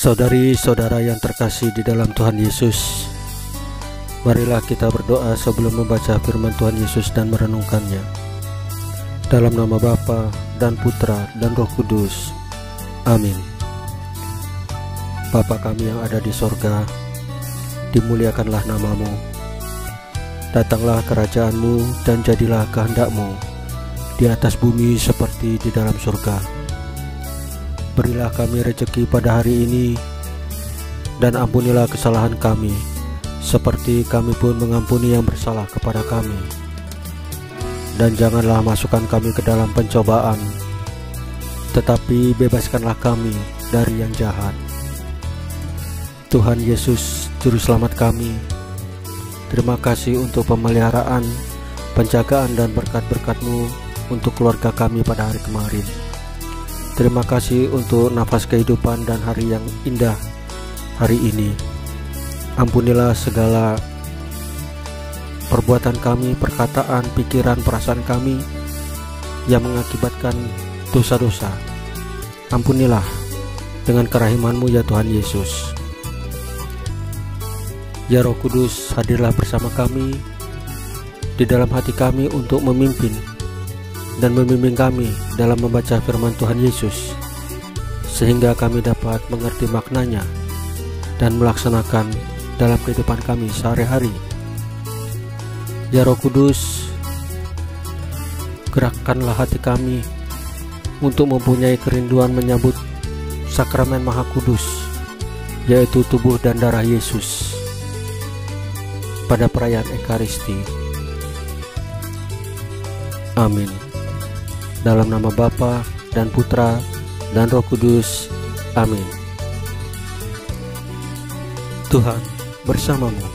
Saudari-saudara yang terkasih di dalam Tuhan Yesus, marilah kita berdoa sebelum membaca firman Tuhan Yesus dan merenungkannya. Dalam nama Bapa dan Putra dan Roh Kudus. Amin. Bapa kami yang ada di sorga, dimuliakanlah namamu. Datanglah kerajaan-Mu dan jadilah kehendak-Mu di atas bumi seperti di dalam surga. Berilah kami rezeki pada hari ini, dan ampunilah kesalahan kami, seperti kami pun mengampuni yang bersalah kepada kami. Dan janganlah masukkan kami ke dalam pencobaan, tetapi bebaskanlah kami dari yang jahat. Tuhan Yesus, Juru Selamat kami, terima kasih untuk pemeliharaan, penjagaan dan berkat-berkat-Mu untuk keluarga kami pada hari kemarin. Terima kasih untuk nafas kehidupan dan hari yang indah hari ini. Ampunilah segala perbuatan kami, perkataan, pikiran, perasaan kami yang mengakibatkan dosa-dosa. Ampunilah dengan kerahiman-Mu ya Tuhan Yesus. Ya Roh Kudus, hadirlah bersama kami di dalam hati kami untuk memimpin dan membimbing kami dalam membaca firman Tuhan Yesus, sehingga kami dapat mengerti maknanya dan melaksanakan dalam kehidupan kami sehari-hari. Ya Roh Kudus, gerakkanlah hati kami untuk mempunyai kerinduan menyambut sakramen Maha Kudus, yaitu tubuh dan darah Yesus pada perayaan Ekaristi. Amin. Dalam nama Bapa dan Putra dan Roh Kudus. Amin. Tuhan bersamamu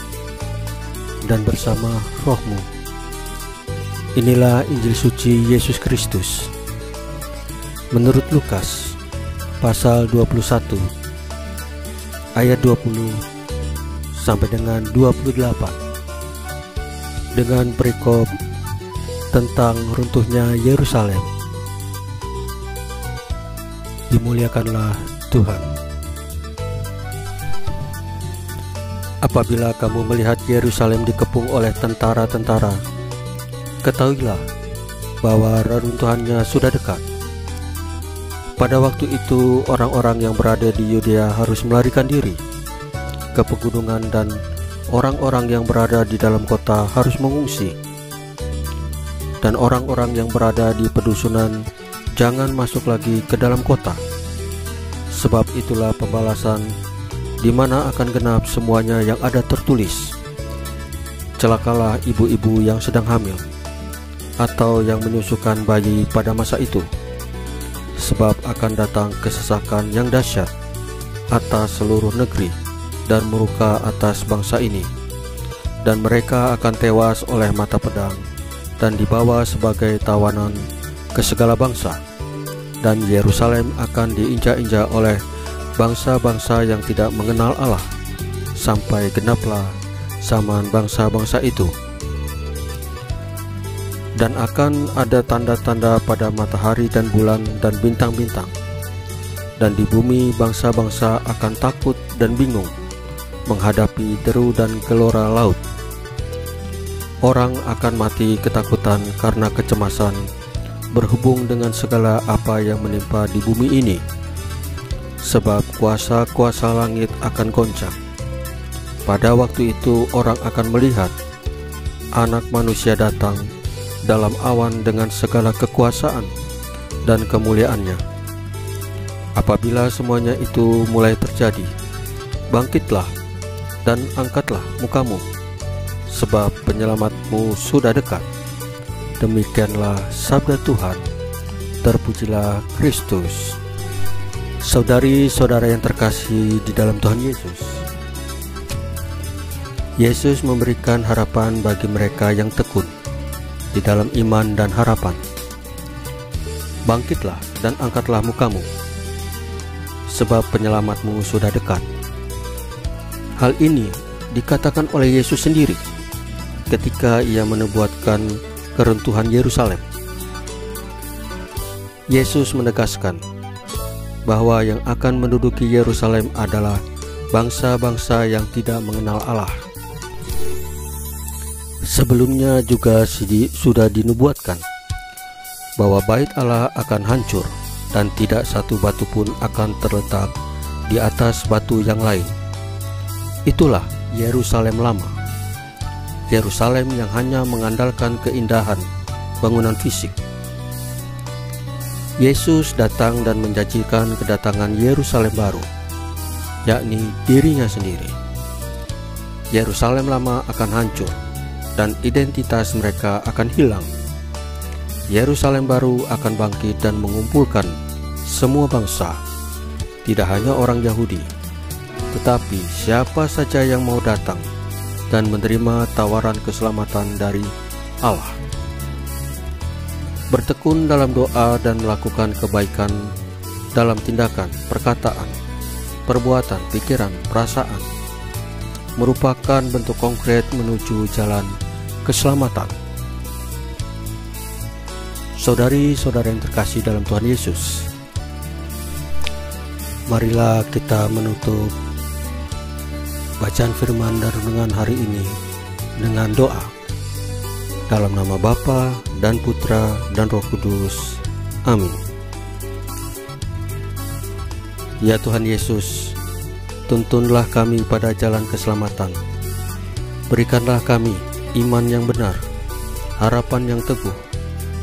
dan bersama rohmu. Inilah Injil suci Yesus Kristus menurut Lukas pasal 21 ayat 20 sampai dengan 28, dengan perikop tentang runtuhnya Yerusalem. Dimuliakanlah Tuhan. Apabila kamu melihat Yerusalem dikepung oleh tentara-tentara, ketahuilah bahwa reruntuhannya sudah dekat. Pada waktu itu orang-orang yang berada di Yudea harus melarikan diri ke pegunungan, dan orang-orang yang berada di dalam kota harus mengungsi. Dan orang-orang yang berada di pedusunan jangan masuk lagi ke dalam kota, sebab itulah pembalasan di mana akan genap semuanya yang ada tertulis. Celakalah ibu-ibu yang sedang hamil atau yang menyusukan bayi pada masa itu, sebab akan datang kesesakan yang dahsyat atas seluruh negeri dan murka atas bangsa ini, dan mereka akan tewas oleh mata pedang dan dibawa sebagai tawanan ke segala bangsa, dan Yerusalem akan diinjak-injak oleh bangsa-bangsa yang tidak mengenal Allah, sampai genaplah zaman bangsa-bangsa itu. Dan akan ada tanda-tanda pada matahari dan bulan dan bintang-bintang, dan di bumi bangsa-bangsa akan takut dan bingung menghadapi deru dan gelora laut. Orang akan mati ketakutan karena kecemasan berhubung dengan segala apa yang menimpa di bumi ini, sebab kuasa-kuasa langit akan goncang. Pada waktu itu orang akan melihat Anak Manusia datang dalam awan dengan segala kekuasaan dan kemuliaannya. Apabila semuanya itu mulai terjadi, bangkitlah dan angkatlah mukamu, sebab penyelamatmu sudah dekat. Demikianlah sabda Tuhan. Terpujilah Kristus. Saudari-saudara yang terkasih di dalam Tuhan Yesus, Yesus memberikan harapan bagi mereka yang tekun di dalam iman dan harapan. Bangkitlah dan angkatlah mukamu, sebab penyelamatmu sudah dekat. Hal ini dikatakan oleh Yesus sendiri ketika ia menubuatkan keruntuhan Yerusalem. Yesus menegaskan bahwa yang akan menduduki Yerusalem adalah bangsa-bangsa yang tidak mengenal Allah. Sebelumnya juga sudah dinubuatkan bahwa bait Allah akan hancur dan tidak satu batu pun akan terletak di atas batu yang lain. Itulah Yerusalem lama, Yerusalem yang hanya mengandalkan keindahan bangunan fisik. Yesus datang dan menjanjikan kedatangan Yerusalem baru, yakni dirinya sendiri. Yerusalem lama akan hancur dan identitas mereka akan hilang. Yerusalem baru akan bangkit dan mengumpulkan semua bangsa, tidak hanya orang Yahudi, tetapi siapa saja yang mau datang dan menerima tawaran keselamatan dari Allah. Bertekun dalam doa dan melakukan kebaikan dalam tindakan, perkataan, perbuatan, pikiran, perasaan merupakan bentuk konkret menuju jalan keselamatan. Saudari-saudara yang terkasih dalam Tuhan Yesus, marilah kita menutup bacaan firman dan renungan hari ini dengan doa. Dalam nama Bapa dan Putra dan Roh Kudus. Amin. Ya Tuhan Yesus, tuntunlah kami pada jalan keselamatan. Berikanlah kami iman yang benar, harapan yang teguh,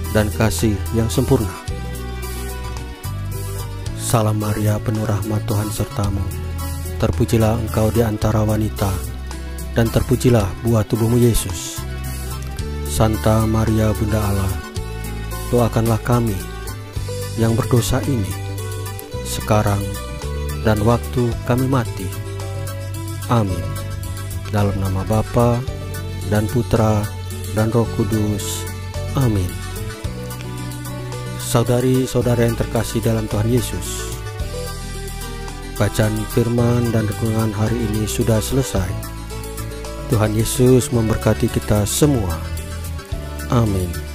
dan kasih yang sempurna. Salam Maria, penuh rahmat, Tuhan sertamu. Terpujilah engkau di antara wanita, dan terpujilah buah tubuhmu Yesus. Santa Maria Bunda Allah, doakanlah kami yang berdosa ini, sekarang dan waktu kami mati. Amin. Dalam nama Bapa dan Putra dan Roh Kudus. Amin. Saudari-saudara yang terkasih dalam Tuhan Yesus, bacaan firman dan renungan hari ini sudah selesai. Tuhan Yesus memberkati kita semua. Amin.